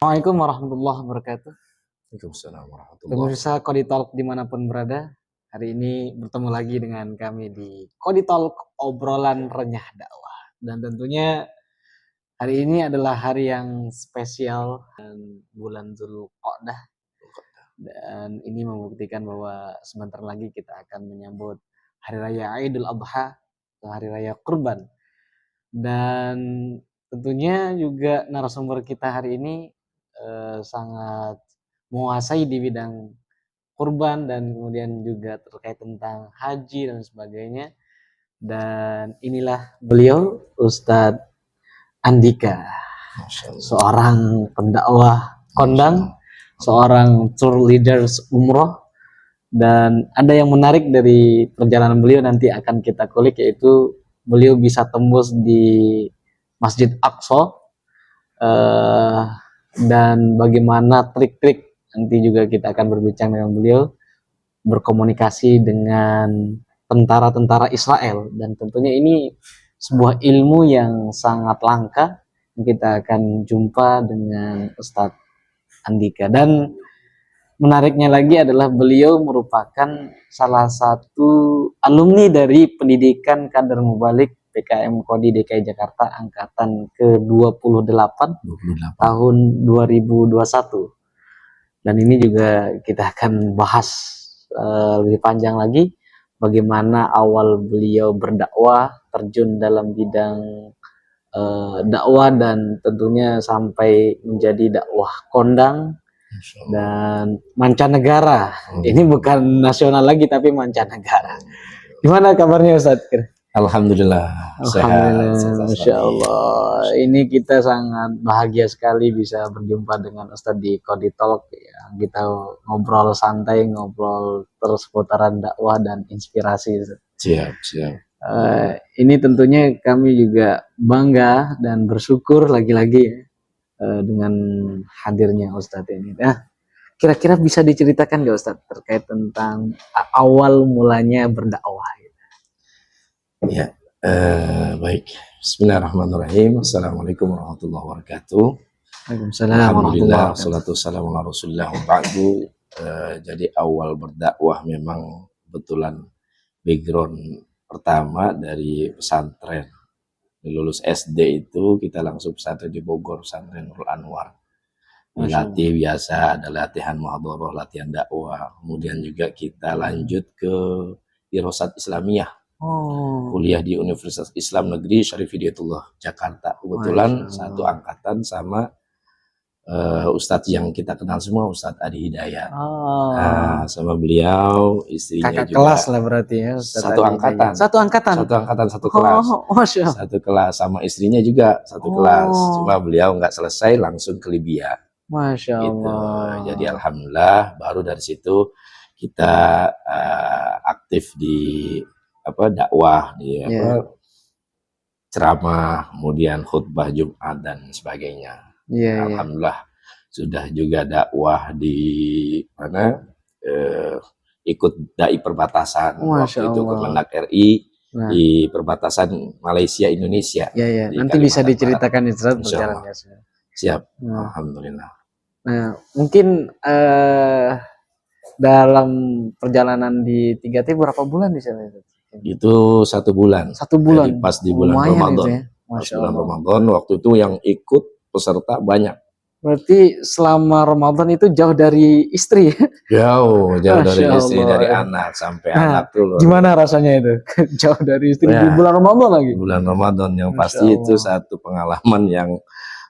Assalamualaikum warahmatullahi wabarakatuh. Waalaikumsalam warahmatullahi Pemirsa Kodi Talk dimanapun berada, hari ini bertemu lagi dengan kami di Kodi Talk, obrolan renyah dakwah. Dan tentunya hari ini adalah hari yang spesial dan bulan Zulqa'dah, dan ini membuktikan bahwa sebentar lagi kita akan menyambut hari raya Idul Adha atau hari raya Kurban. Dan tentunya juga narasumber kita hari ini sangat menguasai di bidang kurban dan kemudian juga terkait tentang haji dan sebagainya. Dan inilah beliau, Ustadz Andika, seorang pendakwah kondang, seorang tour leaders umroh. Dan ada yang menarik dari perjalanan beliau nanti akan kita kulik, yaitu beliau bisa tembus di Masjid Aqsa, dan bagaimana trik-trik, nanti juga kita akan berbincang dengan beliau, berkomunikasi dengan tentara-tentara Israel. Dan tentunya ini sebuah ilmu yang sangat langka. Kita akan jumpa dengan Ustadz Andika. Dan menariknya lagi adalah beliau merupakan salah satu alumni dari pendidikan kader mubalik PKM Kodi DKI Jakarta angkatan ke-28 tahun 2021. Dan ini juga kita akan bahas lebih panjang lagi bagaimana awal beliau berdakwah, terjun dalam bidang dakwah, dan tentunya sampai menjadi dakwah kondang dan mancanegara. Ini bukan nasional lagi tapi mancanegara. Gimana kabarnya Ustadz? Alhamdulillah, sehat. Masya Allah. Ini kita sangat bahagia sekali bisa berjumpa dengan Ustadz di Kodi Talk. Ya, kita ngobrol santai, ngobrol terus seputaran dakwah dan inspirasi. Siap. Ini tentunya kami juga bangga dan bersyukur lagi-lagi dengan hadirnya Ustadz ini. Nah, kira-kira bisa diceritakan nggak Ustadz terkait tentang awal mulanya berdakwah? Ya, baik. Bismillahirrahmanirrahim. Assalamualaikum warahmatullahi wabarakatuh. Waalaikumsalam. Alhamdulillah, salatu wassalamu ala rasulillah wa ba'du. Jadi awal berdakwah memang kebetulan background pertama dari pesantren. Lulus SD itu kita langsung pesantren di Bogor, pesantren Nurul Anwar. Dilatih biasa, ada latihan muhadharah, latihan dakwah. Kemudian juga kita lanjut ke Dirosat Islamiyah. Kuliah di Universitas Islam Negeri Syarif Hidayatullah Jakarta. Kebetulan satu angkatan sama Ustadz yang kita kenal semua, Ustadz Adi Hidayat. Nah, sama beliau, istrinya kakak juga kelas lah berarti ya, satu angkatan. Satu kelas. Satu kelas sama istrinya juga satu kelas. Cuma beliau nggak selesai langsung ke Libya. Masya Allah. Gitu. Jadi alhamdulillah baru dari situ kita aktif di dakwah, di ceramah, kemudian khutbah Jumat dan sebagainya. Alhamdulillah sudah juga dakwah di mana, ikut dai perbatasan. Waktu itu Kemenag RI di perbatasan Malaysia Indonesia. Nanti bisa diceritakan Ustadz perjalanannya. Siap. Alhamdulillah. Nah, mungkin dalam perjalanan di 3T berapa bulan di sana? Itu 1 bulan. 1 bulan. Jadi pas di bulan Ramadan. Ya? Pas bulan Ramadan waktu itu yang ikut peserta banyak. Berarti selama Ramadan itu jauh dari istri? Jauh dari istri, dari anak sampai anak tuh. Gimana rasanya itu? Jauh dari istri di bulan Ramadan lagi? Bulan Ramadan yang pasti itu satu pengalaman yang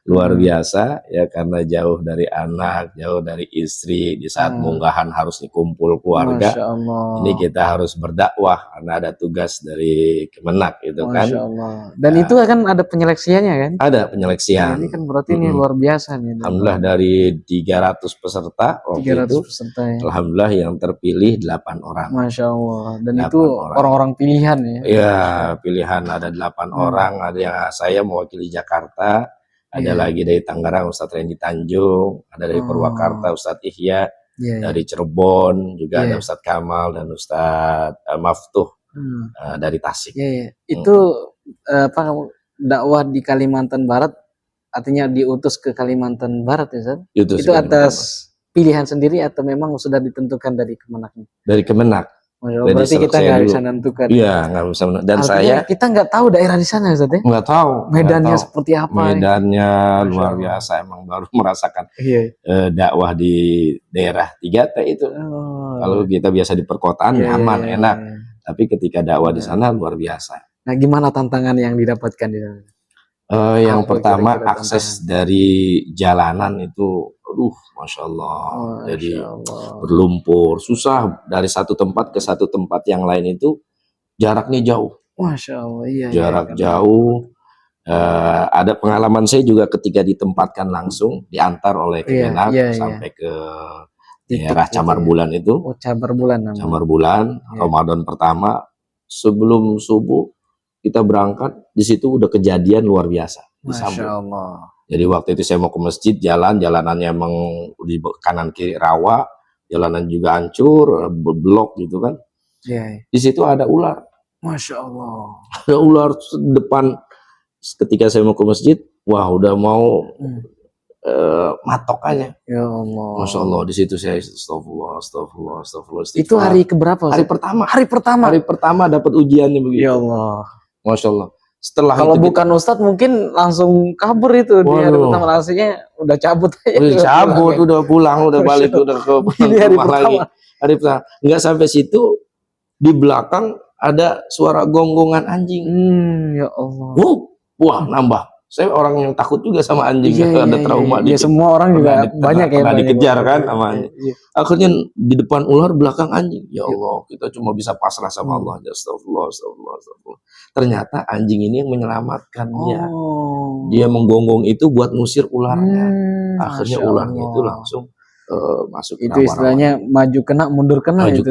luar biasa ya, karena jauh dari anak, jauh dari istri, di saat munggahan harus dikumpul keluarga. Ini kita harus berdakwah karena ada tugas dari Kemenag itu kan. Dan itu kan ada penyeleksiannya kan? Ada penyeleksian. Ini kan berarti ini luar biasa nih. Alhamdulillah dari 300 peserta waktu 300 itu, peserta, ya. Alhamdulillah yang terpilih 8 orang. Masya Allah. Dan itu orang-orang pilihan ya? Iya, pilihan ada 8 orang. Ada yang saya mewakili Jakarta. Ada lagi dari Tangerang Ustadz Randy Tanjung, ada dari Purwakarta Ustadz Ihya, dari Cirebon juga ada Ustadz Kamal dan Ustadz Maftuh dari Tasik. Itu dakwah di Kalimantan Barat artinya diutus ke Kalimantan Barat ya Ustaz? Itu Itu atas pilihan sendiri atau memang sudah ditentukan dari Kemenaknya? dari Kemenak. Jadi berarti kita nggak bisa menentukan. Iya, nggak bisa. Dan artinya kita nggak tahu daerah di sana Ustaz ya? Nggak tahu. Medannya seperti apa? Medannya luar biasa, emang baru merasakan dakwah di daerah 3T itu. Kalau kita biasa di perkotaan nyaman, enak. Tapi ketika dakwah di sana luar biasa. Nah, gimana tantangan yang didapatkan di sana? Yang pertama akses dari jalanan itu, masya Allah. Jadi berlumpur, susah dari satu tempat ke satu tempat yang lain itu jaraknya jauh. Masya Allah, iya. Jarak jauh. Ada pengalaman saya juga ketika ditempatkan langsung diantar oleh Kemenak sampai ke daerah Camar Bulan itu. Oh, Camar Bulan namanya. Camar Bulan, Ramadan pertama, sebelum subuh kita berangkat, di situ udah kejadian luar biasa. Masya Allah. Jadi waktu itu saya mau ke masjid, jalanannya emang di kanan kiri rawa, jalanan juga hancur, blok gitu kan. Di situ ada ular. Masya Allah. Ada ular depan. Ketika saya mau ke masjid, wah udah mau matokannya. Ya Allah. Masya Allah, di situ saya astagfirullah. Itu hari keberapa? Hari pertama. Hari pertama. Hari pertama dapat ujiannya begitu. Ya Allah. Masya Allah. Setelah kalau bukan Ustadz mungkin langsung kabur itu. Di hari pertama rasanya udah cabut aja. Udah cabut, udah pulang, udah balik, udah ke rumah lagi. Hari pertama. Nggak sampai situ, di belakang ada suara gonggongan anjing. Ya Allah. Wah, nambah. Saya orang yang takut juga sama anjing, ada trauma. Ya semua orang juga banyak pernah dikejar kan sama anjing. Akhirnya di depan ular, belakang anjing. Ya Allah, kita cuma bisa pasrah sama Allah. Astagfirullah. Ternyata anjing ini yang menyelamatkan dia. Dia menggonggong itu buat ngusir ularnya. Akhirnya ularnya itu langsung masuk ke itu istilahnya maju kena mundur kena itu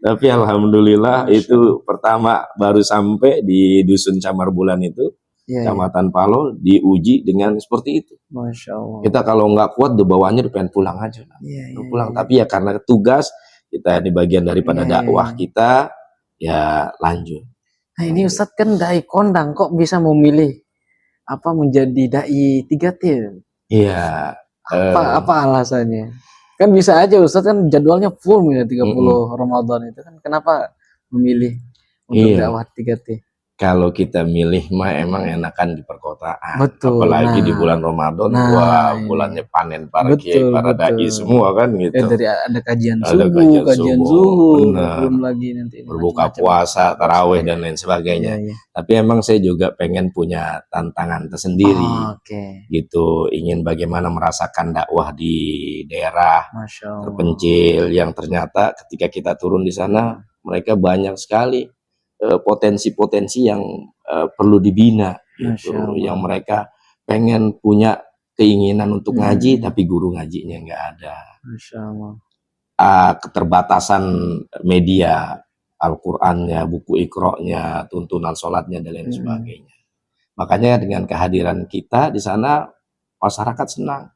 tapi alhamdulillah itu pertama baru sampai di dusun Camar Bulan itu, Kecamatan Palo, diuji dengan seperti itu. Masya Allah. Kita kalau nggak kuat di bawahnya pengen pulang aja, pulang. Tapi ya karena tugas kita ini bagian daripada dakwah kita, ya lanjut. Nah ini Ustadz kan dai kondang, kok bisa memilih menjadi dai 3T? Iya. Apa alasannya? Kan bisa aja Ustadz kan jadwalnya full ya 30 Ramadan itu kan, kenapa memilih untuk dakwah 3T? Kalau kita milih mah emang enakan di perkotaan. Betul. Apalagi di bulan Ramadan, bulannya panen para kiai, para dai semua kan gitu. Ada kajian subuh, kajian zuhur, belum lagi nanti berbuka puasa, tarawih dan lain sebagainya. Tapi emang saya juga pengen punya tantangan tersendiri. Gitu, ingin bagaimana merasakan dakwah di daerah terpencil yang ternyata ketika kita turun di sana mereka banyak sekali potensi-potensi yang perlu dibina gitu, yang mereka pengen punya keinginan untuk ngaji tapi guru ngajinya nggak ada. Keterbatasan media, Al-Qur'annya, buku Iqra-nya, tuntunan sholatnya dan lain sebagainya. Makanya dengan kehadiran kita di sana masyarakat senang.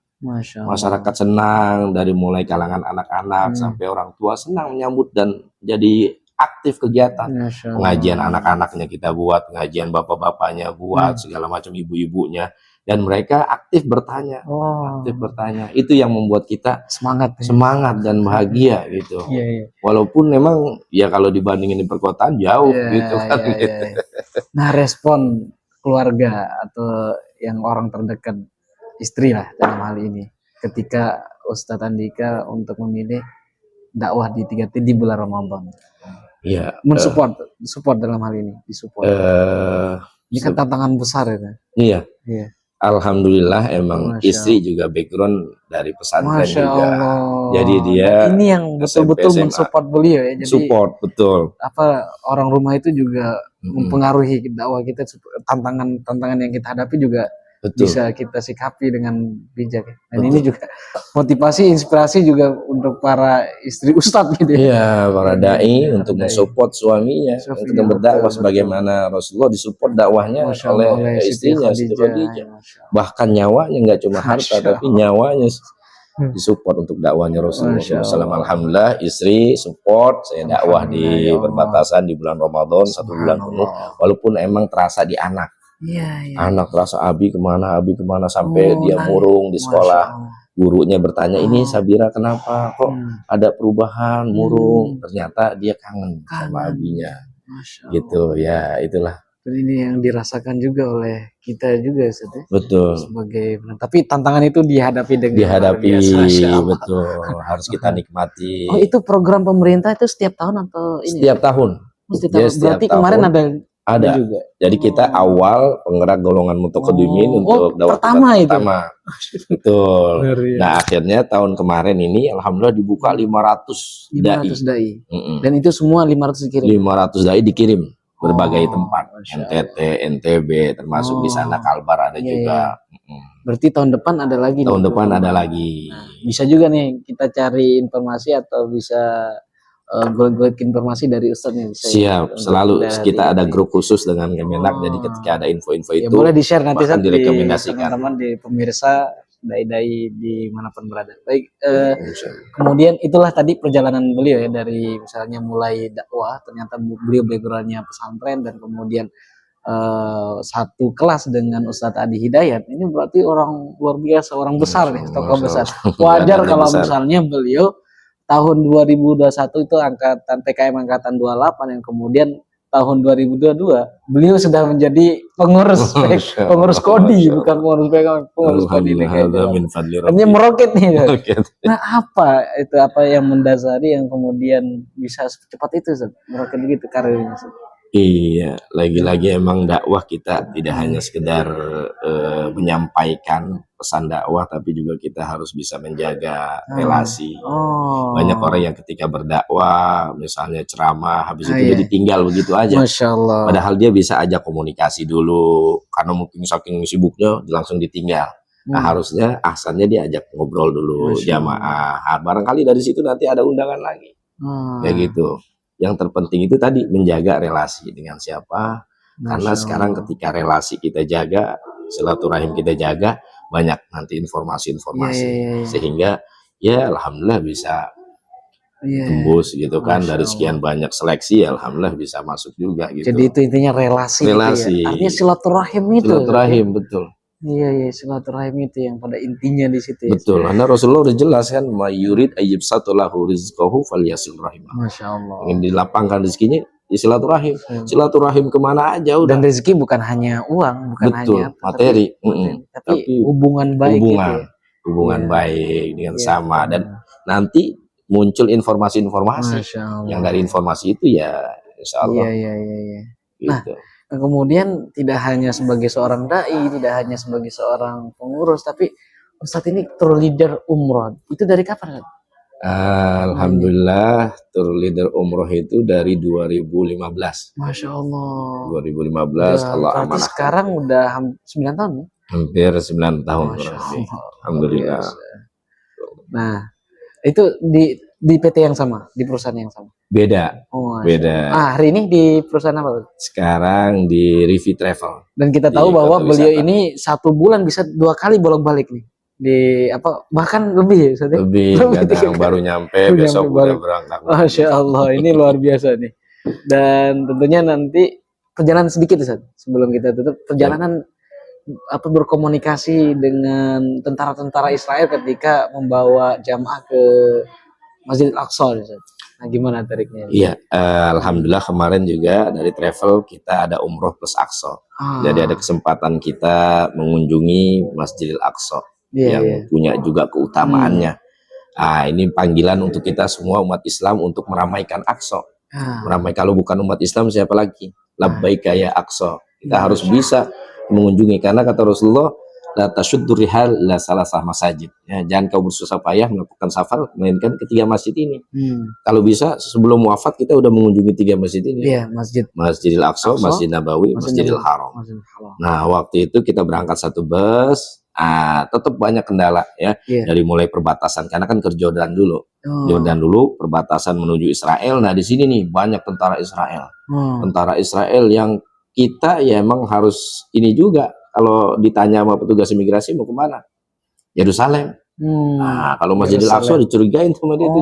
Masyarakat senang, dari mulai kalangan anak-anak sampai orang tua senang menyambut dan jadi aktif kegiatan. Pengajian anak-anaknya kita buat, pengajian bapak-bapaknya buat, segala macam ibu-ibunya, dan mereka aktif bertanya. Itu yang membuat kita semangat dan bahagia gitu. Walaupun memang ya kalau dibandingin di perkotaan jauh gitu kan. Nah, respon keluarga atau yang orang terdekat, istri lah dalam hal ini, ketika Ustadz Andika untuk memilih dakwah di 3T di bulan Ramadan. Support dalam hal ini, disupport. Ini kan tantangan besar ya. Iya. Alhamdulillah emang istri juga background dari pesantren juga. Allah. Jadi dia ini yang betul-betul mensupport beliau ya. Jadi support betul. Orang rumah itu juga mempengaruhi dakwah kita, tantangan yang kita hadapi juga bisa kita sikapi dengan bijak. Dan ini juga motivasi, inspirasi juga untuk para istri ustadz gitu ya. Para dai untuk mensupport suaminya untuk berdakwah sebagaimana Rasulullah disupport dakwahnya oleh istrinya Siti Khadijah. Bahkan nyawanya, nggak cuma harta tapi nyawanya disupport untuk dakwahnya Rasulullah SAW. Alhamdulillah istri support saya dakwah di perbatasan di bulan Ramadan 1 bulan penuh, walaupun emang terasa di anak. Iya, iya. Anak rasa Abi kemana sampai Oh, dia nah, murung di Masya sekolah. Allah. Gurunya bertanya, ini Oh, Sabira kenapa? Kok ada perubahan, murung? hmm, Ternyata dia kangen sama kangen. abinya. Masya Allah. Gitu, ya itulah. Dan ini yang dirasakan juga oleh kita juga, Ustaz, ya, Betul. sebagai tapi tantangan itu dihadapi dengan luar Dihadapi, biasa, Masya Allah. betul. Harus kita nikmati. Oh, itu program pemerintah itu setiap tahun atau ini? Setiap tahun. Setiap Jadi tahun. setiap Berarti kemarin tahun ada ada. juga. Jadi kita awal penggerak golongan mutaqaddimin untuk dakwah pertama tingkat itu. pertama. Betul. Ngeri, Nah, akhirnya tahun kemarin ini alhamdulillah dibuka 500 dai. 500 dai. Dan itu semua 500 dikirim. 500 dai dikirim berbagai tempat. Masya NTT, NTB, termasuk di sana Kalbar ada juga. Berarti tahun depan ada lagi. Tahun depan ada lagi. Nah, bisa juga nih kita cari informasi atau bisa gue informasi dari Ustadz nih. Siap, selalu kita ada grup khusus dengan Kemenak, jadi ketika ada info-info itu boleh di-share nanti bahkan di direkomendasikan teman-teman, di pemirsa, dai-dai dimanapun berada. Baik, kemudian itulah tadi perjalanan beliau ya, dari misalnya mulai dakwah, ternyata beliau backgroundnya pesantren, dan kemudian satu kelas dengan Ustadz Adi Hidayat. Ini berarti orang luar biasa, orang besar nih, tokoh besar. Wajar kalau misalnya beliau tahun 2021 itu angkatan TKM angkatan 28, yang kemudian tahun 2022 beliau sudah menjadi pengurus Kodi, bukan pengurus PKM, pengurus Kodi. Hanya meroket nih. Nah, apa yang mendasari yang kemudian bisa secepat itu, meroket begitu karirnya? Iya, lagi-lagi emang dakwah kita tidak hanya sekedar menyampaikan pesan dakwah, tapi juga kita harus bisa menjaga relasi. Banyak orang yang ketika berdakwah, misalnya ceramah, habis itu dia ditinggal begitu aja. Masya Allah. Padahal dia bisa ajak komunikasi dulu, karena mungkin saking sibuknya langsung ditinggal. Nah, harusnya ahsannya diajak ngobrol dulu jamaah. Barangkali dari situ nanti ada undangan lagi. Kayak gitu. Yang terpenting itu tadi menjaga relasi dengan siapa, karena sekarang ketika relasi kita jaga, silaturahim kita jaga, banyak nanti informasi-informasi, sehingga ya alhamdulillah bisa tembus gitu kan. Dari sekian banyak seleksi, ya alhamdulillah bisa masuk juga gitu. Jadi itu intinya relasi. Gitu ya? Artinya silaturahim itu. Silaturahim, betul. Iya, silaturahim itu yang pada intinya di situ. Betul, karena Rasulullah udah jelas kan, mayurid ayyibsatu lahu rizqahu falyasil rahimah. Masya Allah. Ingin dilapangkan rezekinya, ya silaturahim. Silaturahim kemana aja udah. Dan rezeki bukan hanya uang, bukan hanya materi, tapi hubungan baik. Hubungan baik dengan sama, dan nanti muncul informasi-informasi yang dari informasi itu ya insya Allah. Iya. Gitu. Nah, kemudian tidak hanya sebagai seorang dai, tidak hanya sebagai seorang pengurus, tapi Ustadz ini tour leader umroh. Itu dari kapan? Alhamdulillah, tour leader umroh itu dari 2015. Masya Allah. 2015 Allah amanahkan. Sekarang udah 9 tahun ya? Hampir 9 tahun. Alhamdulillah. Nah, itu di PT yang sama, di perusahaan yang sama? Beda. Beda. Hari ini di perusahaan apa? Sekarang di Rivi Travel. Dan kita tahu bahwa beliau ini 1 bulan bisa 2 kali bolak-balik nih. Bahkan lebih ya? Lebih, kadang baru nyampe, besok udah berangkat. Masya Allah, ini luar biasa nih. Dan tentunya nanti perjalanan sedikit Ustaz, sebelum kita tutup, perjalanan berkomunikasi dengan tentara-tentara Israel ketika membawa jamaah ke Masjid Al-Aqsa. Nah, gimana tariknya? Iya, alhamdulillah kemarin juga dari travel kita ada umroh plus Aqsa. Jadi ada kesempatan kita mengunjungi Masjidil Aqsa yang punya juga keutamaannya. Ini panggilan untuk kita semua umat Islam untuk meramaikan Aqsa. Kalau bukan umat Islam siapa lagi? Labbaika ya Aqsa. Kita harus bisa mengunjungi, karena kata Rasulullah, la tasyuddu rihal la salasah masajid. Ya, jangan kau bersusah payah melakukan safar melainkan ketiga masjid ini. Kalau bisa sebelum wafat kita udah mengunjungi 3 masjid ini. Iya, Masjidil Aqsa, Masjid Nabawi, Masjidil Haram. Nah, waktu itu kita berangkat 1 bus. Tetap banyak kendala ya, dari mulai perbatasan, karena kan ke Jordan dulu. Jordan dulu, perbatasan menuju Israel. Nah, di sini nih banyak tentara Israel. Tentara Israel yang kita ya emang harus ini juga, kalau ditanya sama petugas imigrasi mau kemana? Yerusalem. Nah, kalau Masjidil Aqsa dicurigain sama dia itu.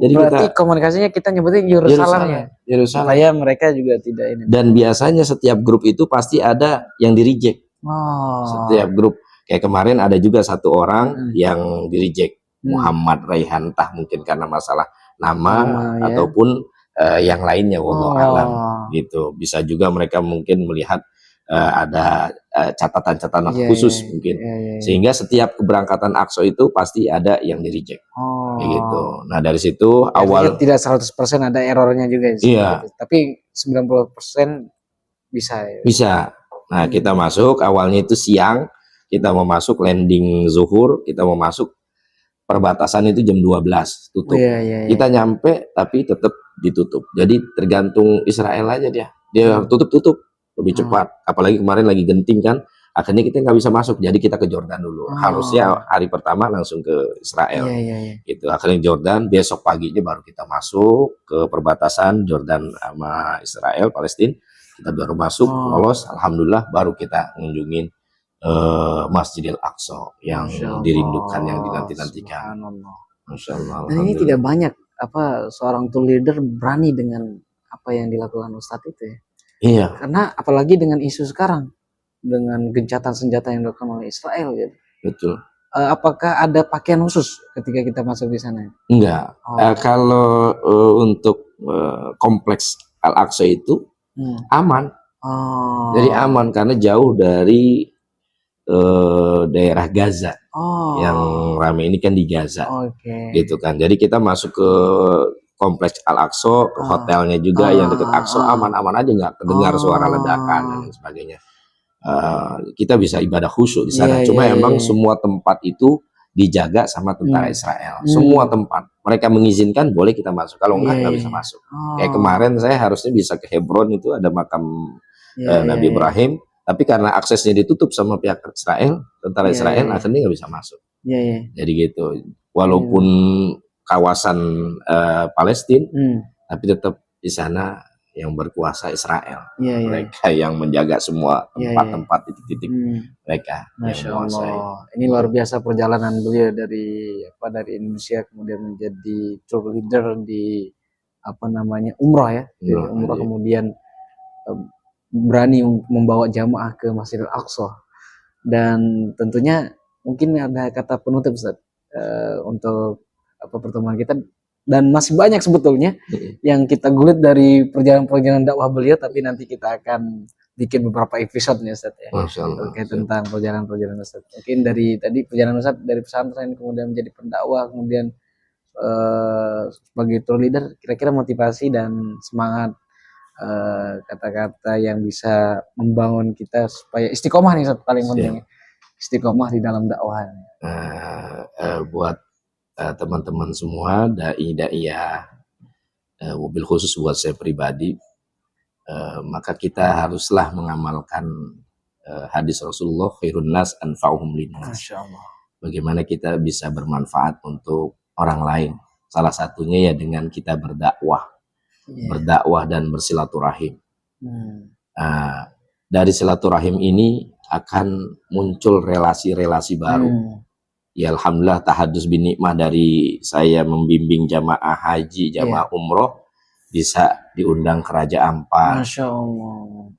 Jadi berarti komunikasinya kita nyebutnya Yerusalem ya. Yerusalem. Supaya mereka juga tidak ini. Dan biasanya setiap grup itu pasti ada yang di-reject. Setiap grup. Kayak kemarin ada juga satu orang yang di-reject. Muhammad Raihan, entah mungkin karena masalah nama ataupun yang lainnya, wallahu alam gitu. Bisa juga mereka mungkin melihat ada catatan-catatan khusus mungkin. Sehingga setiap keberangkatan Aqsa itu pasti ada yang di-reject. Kayak gitu. Nah, dari situ awal tidak 100% ada errornya juga sih. Iya. Gitu. Tapi 90% bisa ya. Bisa. Nah, kita masuk awalnya itu siang, kita mau masuk landing zuhur, kita mau masuk perbatasan itu jam 12 tutup. Kita nyampe tapi tetap ditutup. Jadi tergantung Israel aja dia. Dia tutup lebih cepat. Apalagi kemarin lagi genting kan. Akhirnya kita nggak bisa masuk. Jadi kita ke Jordan dulu. Harusnya hari pertama langsung ke Israel. Gitu. Akhirnya Jordan, besok paginya baru kita masuk ke perbatasan Jordan sama Israel, Palestina. Kita baru masuk, lolos. Alhamdulillah baru kita ngunjungin Masjidil Aqsa yang dirindukan, yang dinanti-nantikan. Masya Allah. Dan ini tidak banyak seorang tour leader berani dengan apa yang dilakukan Ustadz itu ya. Iya. Karena apalagi dengan isu sekarang, dengan gencatan senjata yang dilakukan oleh Israel gitu. Betul. Apakah ada pakaian khusus ketika kita masuk di sana? Enggak. Kalau untuk kompleks Al-Aqsa itu aman. Jadi aman karena jauh dari daerah Gaza. Yang ramai ini kan di Gaza. Gitu kan. Jadi kita masuk ke kompleks Al-Aqsa, ke hotelnya juga yang dekat Aqsa, aman-aman aja, nggak kedengar suara ledakan dan sebagainya. Kita bisa ibadah khusyuk di sana. Cuma emang semua tempat itu dijaga sama tentara Israel. Semua tempat mereka mengizinkan boleh kita masuk. Kalau enggak nggak bisa masuk. Kayak kemarin saya harusnya bisa ke Hebron, itu ada makam Nabi Ibrahim. Tapi karena aksesnya ditutup sama pihak Israel, tentara Israel, akhirnya nggak bisa masuk. Jadi gitu. Walaupun kawasan Palestina, tapi tetap di sana yang berkuasa Israel. Mereka yang menjaga semua tempat-tempat titik-titik mereka. Masya Allah. Ini luar biasa perjalanan beliau dari Indonesia kemudian menjadi tour leader di umroh ya. Umroh kemudian berani membawa jamaah ke Masjidil Aqsa. Dan tentunya mungkin ada kata penutup Ustaz untuk pertemuan kita, dan masih banyak sebetulnya yang kita gulit dari perjalanan dakwah beliau, tapi nanti kita akan bikin beberapa episode nih Ustaz ya. Terkait tentang perjalanan Ustaz. Mungkin dari tadi perjalanan Ustaz dari pesantren kemudian menjadi pendakwah, kemudian sebagai tour leader, kira-kira motivasi dan semangat kata-kata yang bisa membangun kita supaya istiqomah nih Ustaz, paling penting. Istiqomah di dalam dakwah. Buat teman-teman semua, dai-daiyah, mobil khusus buat saya pribadi, maka kita haruslah mengamalkan hadis Rasulullah, khairun nas anfa'uhum linnas. Bagaimana kita bisa bermanfaat untuk orang lain. Salah satunya ya dengan kita berdakwah, berdakwah dan bersilaturahim. Dari silaturahim ini akan muncul relasi-relasi baru. Ya alhamdulillah, tahadus bin nikmah dari saya membimbing jamaah haji, jamaah umroh, bisa diundang ke Raja Ampat. Masya Allah.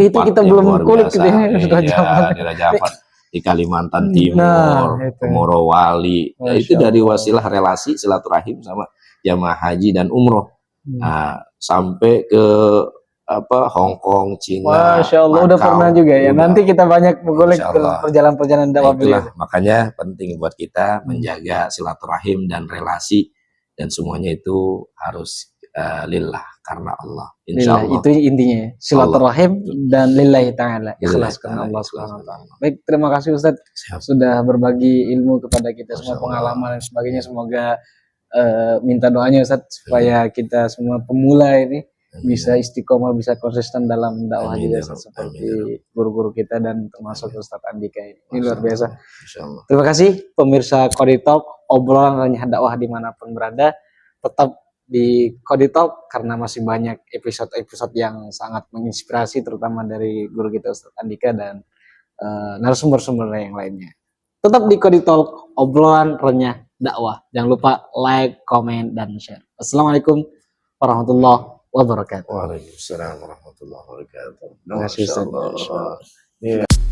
Itu kita belum kulik gitu ya, di Raja Ampat di Kalimantan Timur, ke Morowali. Itu dari wasilah relasi silaturahim sama jamaah haji dan umroh. Sampai ke Hong Kong, Cina. Masya Allah, udah pernah juga ya. Nanti kita banyak mengulik perjalanan dakwah beliau. Makanya penting buat kita menjaga silaturahim dan relasi, dan semuanya itu harus lillah, karena Allah. Insya Allah. Itu intinya, silaturahim dan lillahi ta'ala, ikhlas karena Allah Subhanahu wa ta'ala. Baik, terima kasih Ustaz sudah berbagi ilmu kepada kita semua, pengalaman dan sebagainya. Semoga minta doanya Ustaz supaya kita semua pemula ini bisa istiqomah, bisa konsisten dalam dakwah juga seperti guru-guru kita dan termasuk Ustadz Andika ini luar biasa. Terima kasih pemirsa Qodi Talk, obrolan renyah dakwah dimanapun berada. Tetap di Qodi Talk karena masih banyak episode-episode yang sangat menginspirasi, terutama dari guru kita Ustadz Andika dan narasumber-sumber yang lainnya. Tetap di Kodi Talk, obrolan renyah dakwah. Jangan lupa like, comment, dan share. Assalamualaikum warahmatullahi wabarakatuh. Waalaikumsalam warahmatullahi wabarakatuh. Terima kasih Masya Ustaz. Allah. Iya.